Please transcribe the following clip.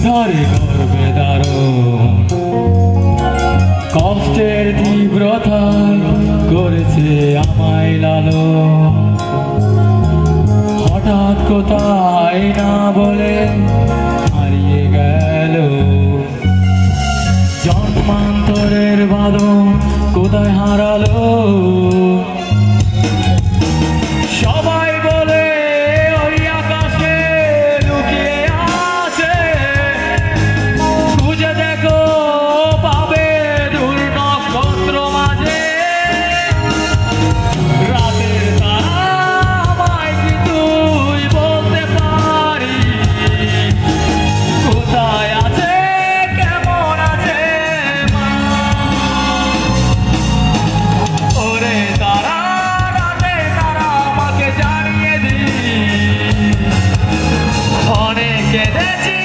ধরে করবে দারুণ কষ্টের তীব্রতায় করেছে আমায় লালন। হঠাৎ কোথায় না বলে হারিয়ে গেল জন্মান্তরের বাঁধন কোথায় হারালো। সবাই বলে ওই আকাশে লুকিয়ে আছে, খুঁজে দেখো পাবে দূর নক্ষত্র মাঝে। রাতের তারা আমায় কি তুই বলতে পারিস কোথায় আছে কেমন আছে মা? ওরে তারা রাতে তারা আমাকে জানিয়ে দিস, অনেক কেঁদেছি